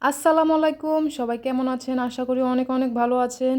আসসালামু আলাইকুম, সবাই কেমন আছেন? আশা করি অনেক অনেক ভালো আছেন।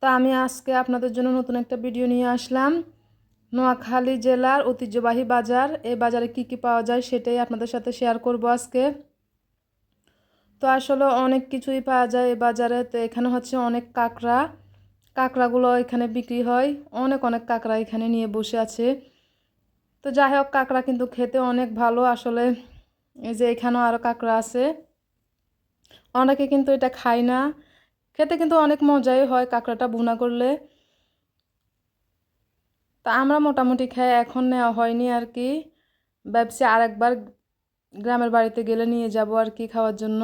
তা আমি আজকে আপনাদের জন্য নতুন একটা ভিডিও নিয়ে আসলাম। নোয়াখালী জেলার ঐতিহ্যবাহী বাজার, এই বাজারে কি কি পাওয়া যায় সেটাই আপনাদের সাথে শেয়ার করব আজকে। তো আসলে অনেক কিছুই পাওয়া যায় এই বাজারে। তো এখানে হচ্ছে অনেক কাঁকড়াগুলো এখানে বিক্রি হয়। অনেক অনেক কাঁকড়া এখানে নিয়ে বসে আছে। তো যাই হোক, কাঁকড়া কিন্তু খেতে অনেক ভালো আসলে। এই যে এখানেও আরও কাঁকড়া আছে। অনেকে কিন্তু এটা খায় না, খেতে কিন্তু অনেক মজাই হয় কাঁকড়াটা ভুনা করলে। তা আমরা মোটামুটি খাই, এখন নেওয়া হয়নি আর কি। ভাবছি আরেকবার গ্রামের বাড়িতে গেলে নিয়ে যাব আর কি খাওয়ার জন্য।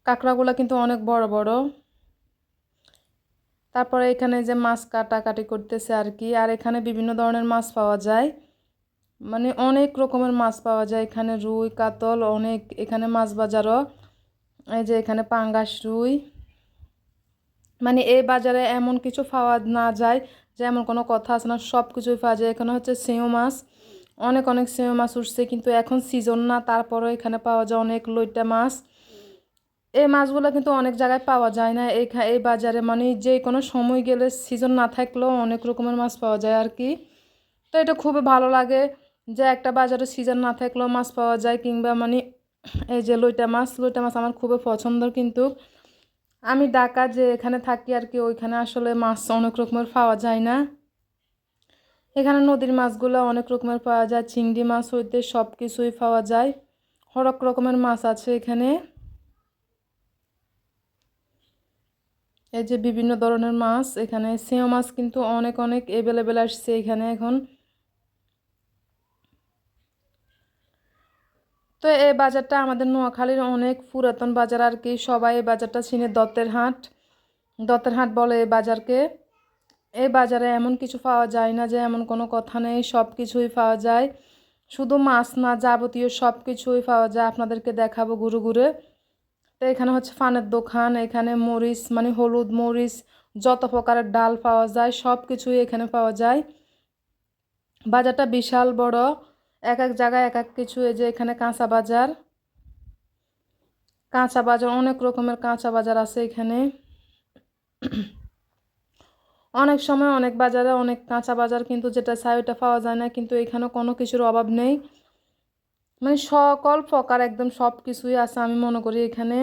কাঁকড়াগুলো কিন্তু অনেক বড় বড়। তারপরে এখানে যে মাছ কাটাকাটি করতেছে আর কি। আর এখানে বিভিন্ন ধরনের মাছ পাওয়া যায়, মানে অনেক রকমের মাছ পাওয়া যায় এখানে। রুই কাতল অনেক, এখানে মাছ বাজারও। এই যে এখানে পাঙ্গাস রুই, মানে এই বাজারে এমন কিছু পাওয়া না যায় যে এমন কোনো কথা আছে না, সব কিছুই পাওয়া যায়। এখানে হচ্ছে সেও মাছ, অনেক অনেক সেও মাছ উঠছে, কিন্তু এখন সিজন না, তারপরে এখানে পাওয়া যায় অনেক লইট্টা মাছ। এই মাছগুলো কিন্তু অনেক জায়গায় পাওয়া যায় না এই বাজারে, মানে যে কোনো সময় গেলে সিজন না থাকলেও অনেক রকমের মাছ পাওয়া যায় আর কি। তো এটা খুবই ভালো লাগে যে একটা বাজারে সিজন না থাকলেও মাছ পাওয়া যায়, কিংবা মানে এই যে লইট্টা মাছ আমার খুবই পছন্দ। কিন্তু আমি ঢাকা যে এখানে থাকি আর কি, ওইখানে আসলে মাছ অনেক রকমের পাওয়া যায় না। এখানে নদীর মাছগুলো অনেক রকমের পাওয়া যায়, চিংড়ি মাছ হইতে সব কিছুই পাওয়া যায়। হরেক রকমের মাছ আছে এখানে। এই যে বিভিন্ন ধরনের মাছ এখানে, সিও মাছ কিন্তু অনেক অনেক অ্যাভেলেবেল আসছে এখানে এখন। তো এই বাজারটা আমাদের নোয়াখালীর অনেক পুরাতন বাজার আর কি। সবাই এই বাজারটা চিনে, দত্তের হাট বলে এই বাজারকে। এই বাজারে এমন কিছু পাওয়া যায় না যে এমন কোনো কথা নেই, সব কিছুই পাওয়া যায়। শুধু মাছ না, যাবতীয় সব কিছুই পাওয়া যায়। আপনাদেরকে দেখাবো ঘুরে ঘুরে। তো এখানে হচ্ছে ফানের দোকান, এখানে মরিচ মানে হলুদ মরিচ, যত প্রকারের ডাল পাওয়া যায় সব কিছুই এখানে পাওয়া যায়। বাজারটা বিশাল বড়, এক এক জায়গায় এক এক কিছু। এই যে এখানে কাঁচা বাজার অনেক রকমের কাঁচা বাজার আছে এখানে। অনেক সময় অনেক বাজারে অনেক কাঁচা বাজার, কিন্তু যেটা চাই ওইটা পাওয়া যায় না, কিন্তু এখানে কোনো কিছুর অভাব নেই, মানে সকল প্রকার একদম সব কিছুই আছে আমি মনে করি এখানে।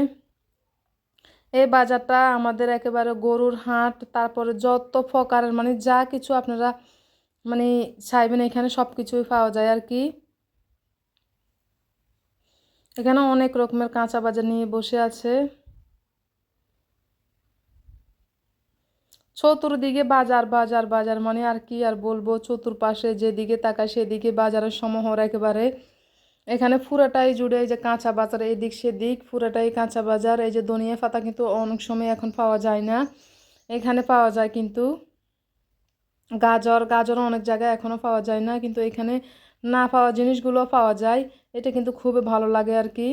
এই বাজারটা আমাদের একেবারে গরুর হাট, তারপরে যত প্রকারের মানে যা কিছু আপনারা মানে চাইবেন এখানে সব কিছুই পাওয়া যায় আর কি। এখানে অনেক রকমের কাঁচা বাজার নিয়ে বসে আছে। চতুর্দিকে বাজার বাজার বাজার, মানে আর কি আর বলবো, চতুর্পাশে যেদিকে তাকায় সেদিকে বাজারের সমাহার একেবারে। এখানে পুরাটাই জুড়ে এই যে কাঁচা বাজার, এদিক সেদিক পুরাটাই কাঁচা বাজার। এই যে ধনিয়া পাতা কিন্তু অনেক সময় এখন পাওয়া যায় না, এখানে পাওয়া যায় কিন্তু। গাজর অনেক জায়গায় এখনও পাওয়া যায় না, কিন্তু এখানে না পাওয়া জিনিসগুলো পাওয়া যায়। এটা কিন্তু খুবই ভালো লাগে আর কি।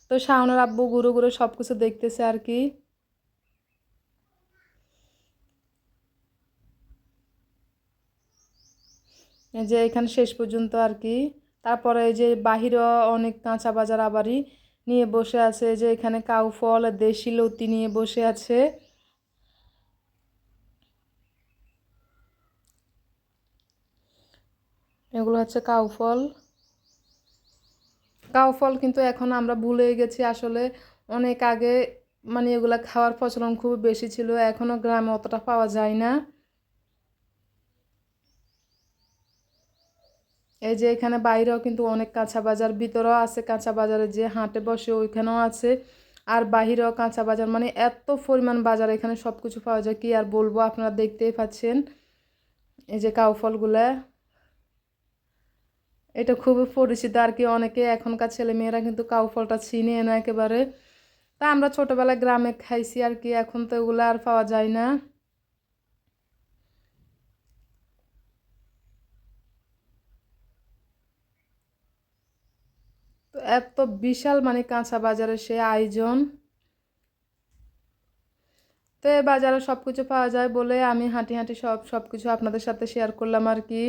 তো শাওনের আব্বু ঘুরে ঘুরে সব কিছু দেখতেছে আর কি। এই যে এখানে শেষ পর্যন্ত আর কি। তারপরে এই যে বাহিরেও অনেক কাঁচা বাজার আবারই নিয়ে বসে আছে। যে এখানে কাউ ফল, দেশি লতি নিয়ে বসে আছে। এগুলো হচ্ছে কাউ ফল কিন্তু এখন আমরা ভুলে গেছি আসলে। অনেক আগে মানে এগুলা খাওয়ার প্রচলন খুব বেশি ছিল, এখনও গ্রামে অতটা পাওয়া যায় না। এই যে এখানে বাইরেও কিন্তু অনেক কাঁচা বাজার, ভিতরেও আছে কাঁচা বাজারে যে হাটে বসে ওইখানেও আছে, আর বাহিরেও কাঁচা বাজার, মানে এত পরিমাণ বাজার এখানে সব কিছু পাওয়া যায় কি আর বলবো, আপনারা দেখতেই পাচ্ছেন। এই যে কাউফলগুলা, এটা খুবই পরিচিত আর কি। অনেকে এখনকার ছেলে মেয়েরা কিন্তু কাউফলটা চিনে না একেবারে। তা আমরা ছোটবেলায় গ্রামে খাইছি আর কি, এখন তো এগুলো আর পাওয়া যায় না। তো এত বিশাল মানে কাঁচা বাজারের সে আয়োজন। তো এই বাজারে সব কিছু পাওয়া যায় বলে আমি হাঁটি হাঁটি সব কিছু আপনাদের সাথে শেয়ার করলাম আর কি।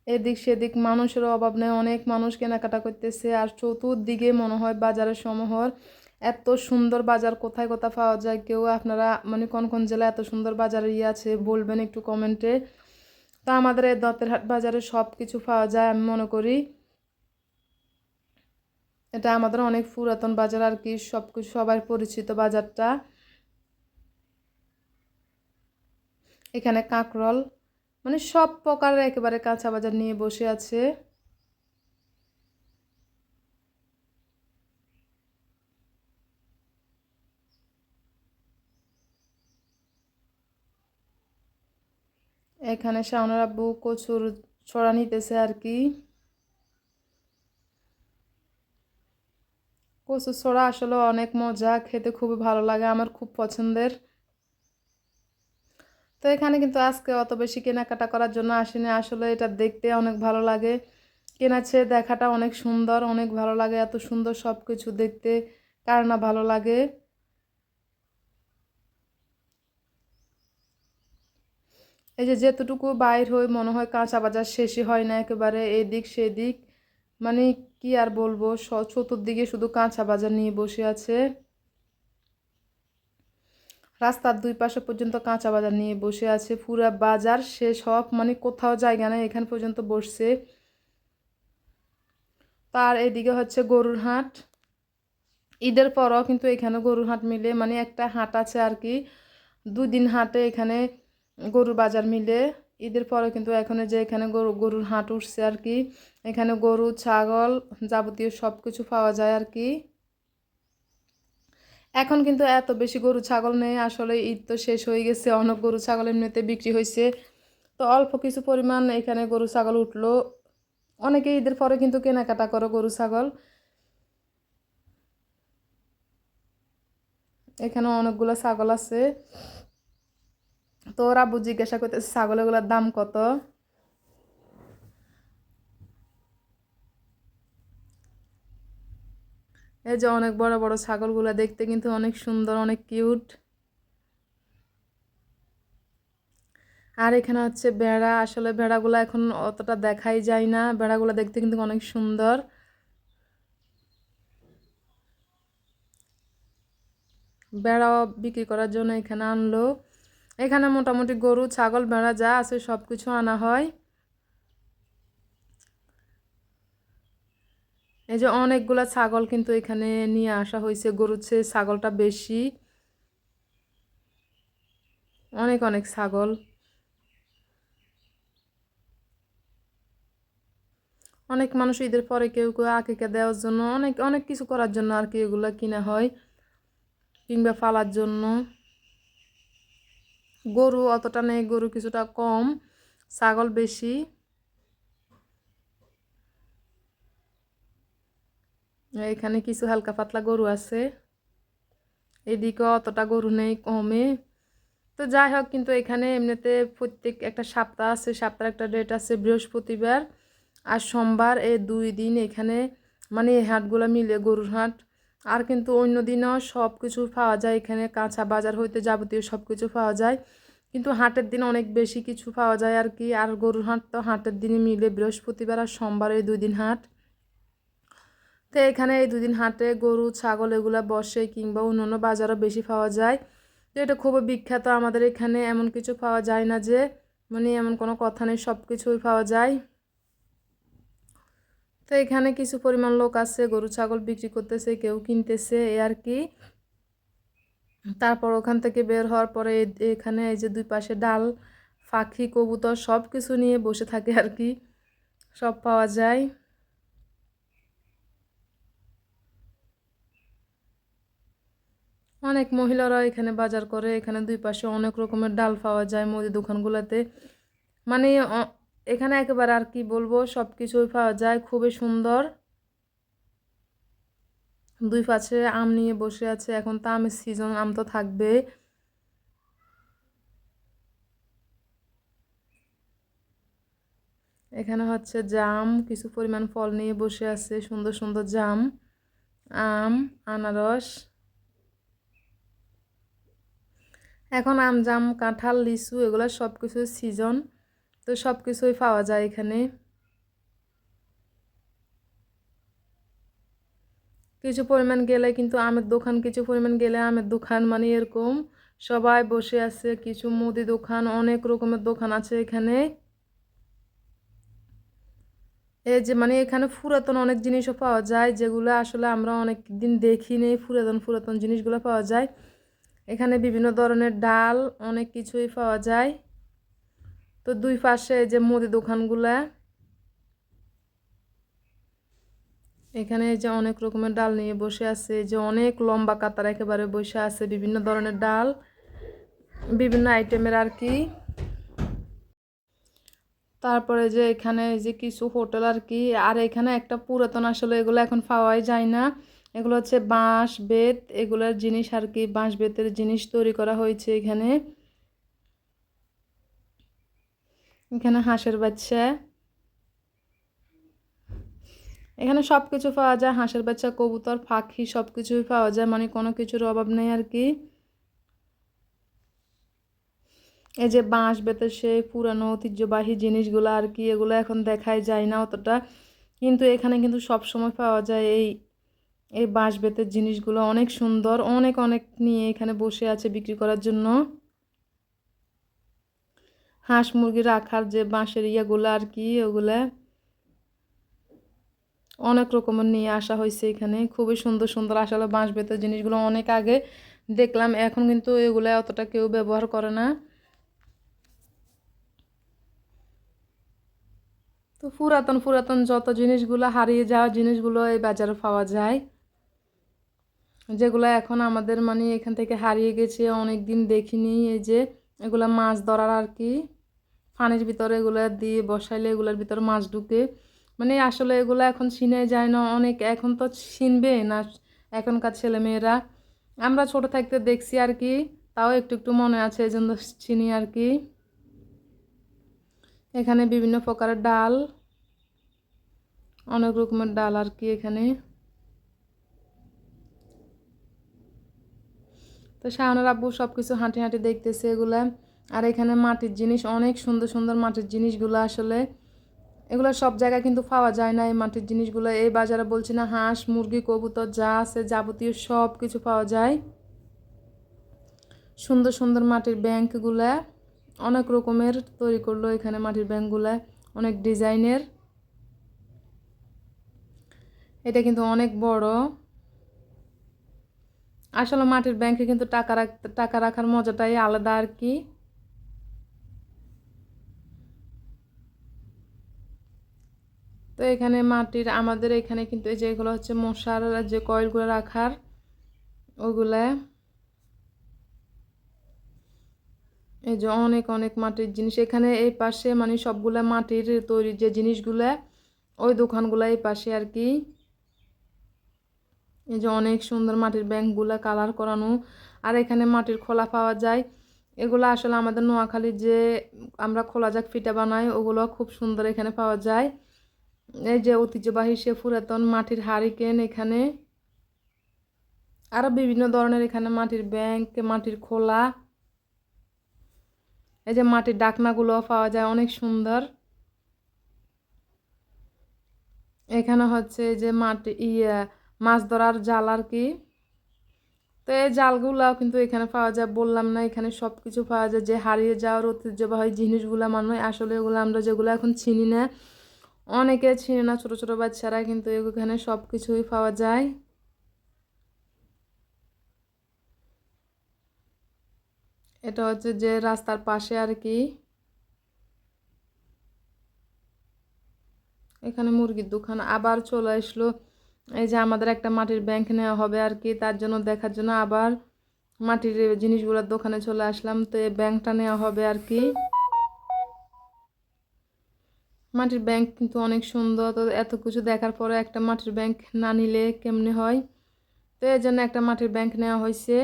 এদিক সেদিক মানুষের অভাব নেই, অনেক মানুষ কেনাকাটা করতেছে। আর চতুর্দিকে মনে হয় বাজারের সমাহার। এত সুন্দর বাজার কোথায় কোথায় পাওয়া যায়, কেউ আপনারা মানে কোন কোন জেলায় এত সুন্দর বাজার আছে বলবেন একটু কমেন্টে। তো আমাদের এই দত্তেরহাট বাজারে সব কিছু পাওয়া যায় আমি মনে করি। এটা আমাদের অনেক পুরাতন বাজার আর কি, সব কিছু সবাই পরিচিত বাজারটা। এখানে কাঁকরোল মানে সব প্রকারের একেবারে কাঁচা বাজার নিয়ে বসে আছে। এখানে শাওনের আব্বু কচুর ছড়া নিতেছে আর কি। কচুর ছড়া আসলে অনেক মজা, খেতে খুবই ভালো লাগে, আমার খুব পছন্দের। তো এখানে কিন্তু আজকে অত বেশি কেনাকাটা করার জন্য আসিনি, আসলে এটা দেখতে অনেক ভালো লাগে, কেনাচ্ছে দেখাটা অনেক সুন্দর, অনেক ভালো লাগে, এত সুন্দর সব কিছু দেখতে কার না ভালো লাগে। এই যে যেতটুকু বাইর হই মনে হয় কাঁচা বাজার শেষই হয় না, একেবারে এদিক সেদিক মানে কি আর বলবো, চতুর্দিকে শুধু কাঁচা বাজার নিয়ে বসে আছে। রাস্তার দুই পাশে পর্যন্ত কাঁচা বাজার নিয়ে বসে আছে, পুরা বাজার শেষ হওয়া মানে কোথাও জায়গা নেই, এখান পর্যন্ত বসছে। তার এদিকে হচ্ছে গরুর হাট। ঈদের পরও কিন্তু এখানে গরুর হাট মিলে, মানে একটা হাট আছে আর কি, 2 দিন হাটে এখানে গরুর বাজার মিলে। ঈদের পরে কিন্তু এখন যে এখানে গরুর হাট উঠছে আর কি, এখানে গরু ছাগল যাবতীয় সব কিছু পাওয়া যায় আর কি। এখন কিন্তু এত বেশি গরু ছাগল নেই, আসলে ঈদ তো শেষ হয়ে গেছে, অনেক গরু ছাগল এমনিতে বিক্রি হয়েছে, তো অল্প কিছু পরিমাণ এখানে গরু ছাগল উঠলো। অনেকে ঈদের পরে কিন্তু কেনাকাটা করে গরু ছাগল। এখানে অনেকগুলো ছাগল আছে। তো ওরা আব্বু জিজ্ঞাসা করতেছে ছাগলগুলোর দাম কত। এই যে অনেক বড় বড় ছাগলগুলো দেখতে কিন্তু অনেক সুন্দর, অনেক কিউট। আর এখানে হচ্ছে ভেড়া, আসলে ভেড়াগুলো এখন অতটা দেখাই যায় না, ভেড়াগুলো দেখতে কিন্তু অনেক সুন্দর। ভেড়াও বিক্রি করার জন্য এখানে আনলো। এখানে মোটামুটি গরু ছাগল ভেড়া যা আছে সব কিছু আনা হয়। এই যে অনেকগুলা ছাগল কিন্তু এখানে নিয়ে আসা হয়েছে, গরুর চেয়ে ছাগলটা বেশি, অনেক অনেক ছাগল। অনেক মানুষ ঈদের পরে কেউ কেউ আকিকা দেওয়ার জন্য অনেক অনেক কিছু করার জন্য আর কি এগুলো কিনা হয়, কিংবা ফালার জন্য। গরু অতটা নেই, গরু কিছুটা কম, ছাগল বেশি। এখানে কিছু হালকা পাতলা গরু আছে, এদিকে অতটা গরু নেই, কমে। তো যাই হোক, কিন্তু এখানে এমনিতে প্রত্যেক একটা সপ্তাহ আছে, সপ্তাহের একটা ডেট আছে বৃহস্পতিবার আর সোমবার, এই 2 দিন এখানে মানে এই হাটগুলো মিলে গরুর হাট। আর কিন্তু অন্য দিনও সব কিছু পাওয়া যায়, এখানে কাঁচা বাজার হইতে যাবতীয় সব কিছু পাওয়া যায়, কিন্তু হাটের দিন অনেক বেশি কিছু পাওয়া যায় আর কি। আর গরুর হাট তো হাটের দিনই মিলে, বৃহস্পতিবার আর সোমবার, এই 2 দিন হাট। তো এখানে এই 2 দিন হাটে গরু ছাগল এগুলা বসে, কিংবা অন্যান্য বাজারও বেশি পাওয়া যায়। তো এটা খুবই বিখ্যাত আমাদের এখানে, এমন কিছু পাওয়া যায় না যে মানে এমন কোনো কথা নেই, সব কিছুই পাওয়া যায়। তো এখানে কিছু পরিমাণ লোক আছে গরু ছাগল বিক্রি করতেছে, কেউ কিনতেছে এই আর কি। তারপর ওখান থেকে বের হওয়ার পরে এখানে এই যে 2 পাশে ডাল পাখি কবুতর সব কিছু নিয়ে বসে থাকে আর কি, সব পাওয়া যায়। অনেক মহিলারা এখানে বাজার করে, এখানে 2 পাশে অনেক রকমের ডাল পাওয়া যায় মুদি দোকানগুলোতে, মানে এখানে একেবারে আর কি বলবো, সব কিছুই পাওয়া যায়, খুবই সুন্দর। 2 পাশে আম নিয়ে বসে আছে, এখন তো আমের সিজন, আম তো থাকবে। এখানে হচ্ছে জাম, কিছু পরিমাণ ফল নিয়ে বসে আছে, সুন্দর সুন্দর জাম, আম, আনারস। এখন আম জাম কাঁঠাল লিচু এগুলো সব কিছুর সিজন, তো সব কিছুই পাওয়া যায় এখানে। কিছু পরিমাণ গেলে কিন্তু আমের দোকান, কিছু পরিমাণ গেলে আমের দোকান, মানে এরকম সবাই বসে আছে। কিছু মুদি দোকান, অনেক রকমের দোকান আছে এখানে। এই যে মানে এখানে পুরাতন অনেক জিনিসও পাওয়া যায়, যেগুলো আসলে আমরা অনেক দিন দেখিনি। পুরাতন পুরাতন জিনিসগুলো পাওয়া যায় এখানে। বিভিন্ন ধরনের ডাল, অনেক কিছুই পাওয়া যায়। তো দুই পাশে এই যে মুদি দোকানগুলা, এখানে এই যে অনেক রকমের ডাল নিয়ে বসে আছে। যে অনেক লম্বা কাতার একেবারে বসে আছে বিভিন্ন ধরনের ডাল, বিভিন্ন আইটেমের আর কি। তারপরে যে এখানে এই যে কিছু হোটেল আর কি। আর এখানে একটা পুরাতন, আসলে এগুলো এখন পাওয়াই যায় না। এগুলো হচ্ছে বাঁশ বেত, এগুলোর জিনিস আর কি। বাঁশ বেতের জিনিস তৈরি করা হয়েছে এখানে। এখানে হাঁসের বাচ্চা, এখানে সব কিছু পাওয়া যায়। হাঁসের বাচ্চা, কবুতর, পাখি সব কিছুই পাওয়া যায়, মানে কোনো কিছুর অভাব নেই আর কি। এই যে বাঁশ বেতের সেই পুরানো ঐতিহ্যবাহী জিনিসগুলো আর কি, এগুলো এখন দেখাই যায় না অতটা, কিন্তু এখানে কিন্তু সব সময় পাওয়া যায়। এই এই বাঁশ বেতের জিনিসগুলো অনেক সুন্দর, অনেক অনেক নিয়ে এখানে বসে আছে বিক্রি করার জন্য। হাঁস মুরগি রাখার যে বাঁশের ইয়াগুলো আর কি, ওগুলা অনেক রকমের নিয়ে আসা হয়েছে এখানে। খুবই সুন্দর সুন্দর। আসলে বাঁশ বেতের জিনিসগুলো অনেক আগে দেখলাম, এখন কিন্তু এগুলো অতটা কেউ ব্যবহার করে না। তো পুরাতন পুরাতন যত জিনিসগুলো, হারিয়ে যাওয়া জিনিসগুলো এই বাজারে পাওয়া যায়, যেগুলো এখন আমাদের মানে এখান থেকে হারিয়ে গেছে, অনেক দিন দেখিনি। এই যে এগুলা মাছ ধরার আর কি, পানির ভিতরে এগুলা দিয়ে বসাইলে এগুলার ভিতরে মাছ ঢুকে। মানে আসলে এগুলো এখন চিনে যায় না অনেক, এখন তো চিনবে না এখনকার ছেলেমেয়েরা। আমরা ছোট থাকতে দেখছি আর কি, তাও একটু একটু মনে আছে, এই জন্য চিনি আর কি। এখানে বিভিন্ন প্রকারের ডাল, অনেক রকমের ডাল আর কি এখানে। তো শাহানুর আব্বু সব কিছু হাঁটি হাঁটি দেখতেছে এগুলা। আর এখানে মাটির জিনিস, অনেক সুন্দর সুন্দর মাটির জিনিসগুলো। আসলে এগুলো সব জায়গায় কিন্তু পাওয়া যায় না এই মাটির জিনিসগুলো। এই বাজারে বলছি না, হাঁস মুরগি কবুতর যা আছে যাবতীয় সব কিছু পাওয়া যায়। সুন্দর সুন্দর মাটির ব্যাংকগুলা, অনেক রকমের তৈরি করলো এখানে মাটির ব্যাংকগুলা, অনেক ডিজাইনের। এটা কিন্তু অনেক বড়। আসলে মাটির ব্যাংকে কিন্তু টাকা রাখার মজাটাই আলাদা আর কি। তো এখানে মাটির, আমাদের এখানে কিন্তু এই যেগুলো হচ্ছে মশার যে কয়েলগুলো রাখার, ওগুলা। এই যে অনেক অনেক মাটির জিনিস এখানে। এই পাশে মানে সবগুলা মাটির তৈরি যে জিনিসগুলা, ওই দোকানগুলা এই পাশে আর কি। এই যে অনেক সুন্দর মাটির ব্যাংকগুলা কালার করানো। আর এখানে মাটির খোলা পাওয়া যায়। এগুলো আসলে আমাদের নোয়াখালীর যে আমরা খোলা যাক পিঠা বানাই, ওগুলো খুব সুন্দর এখানে পাওয়া যায়। এই যে ঐতিহ্যবাহী সে পুরাতন মাটির হারিকেন এখানে। আরও বিভিন্ন ধরনের এখানে মাটির ব্যাংক, মাটির খোলা। এই যে মাটির ডাকনাগুলো পাওয়া যায়, অনেক সুন্দর। এখানে হচ্ছে যে মাটি মাছ ধরার জাল আর কি। তো এই জালগুলাও কিন্তু এখানে পাওয়া যায়, বললাম না এখানে সব কিছু পাওয়া যায়। যে হারিয়ে যাওয়ার ঐতিহ্যবাহী জিনিসগুলো মানে আসলে এগুলো আমরা যেগুলো এখন চিনি না, অনেকে চিনে না, ছোট ছোট বাচ্চারা, কিন্তু এখানে সব কিছুই পাওয়া যায়। এটা হচ্ছে যে রাস্তার পাশে আর কি। এখানে মুরগির দোকান আবার চলে আসলো। এই যে আমাদের একটা মাটির ব্যাংক নেওয়া হবে আর কি, তার জন্য দেখার জন্য আবার মাটির জিনিসগুলোর দোকানে চলে আসলাম। তো এই ব্যাংকটা নেওয়া হবে আর কি। মাটির ব্যাংক কিন্তু অনেক সুন্দর। তো এত কিছু দেখার পরে একটা মাটির ব্যাংক না নিলে কেমনে হয়, তো এই জন্য একটা মাটির ব্যাংক নেওয়া হয়েছে।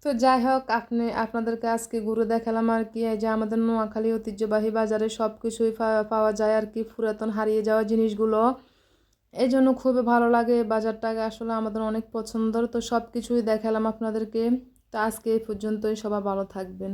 তো যাই হোক, আপনাদেরকে আজকে ঘুরে দেখালাম আর কি। এই যে আমাদের নোয়াখালী ঐতিহ্যবাহী বাজারে সব কিছুই পাওয়া যায় আর কি, পুরাতন হারিয়ে যাওয়া জিনিসগুলো। এই জন্য খুবই ভালো লাগে বাজারটাকে, আসলে আমাদের অনেক পছন্দের। তো সব কিছুই দেখালাম আপনাদেরকে। তো আজকে এই পর্যন্তই, সবাই ভালো থাকবেন।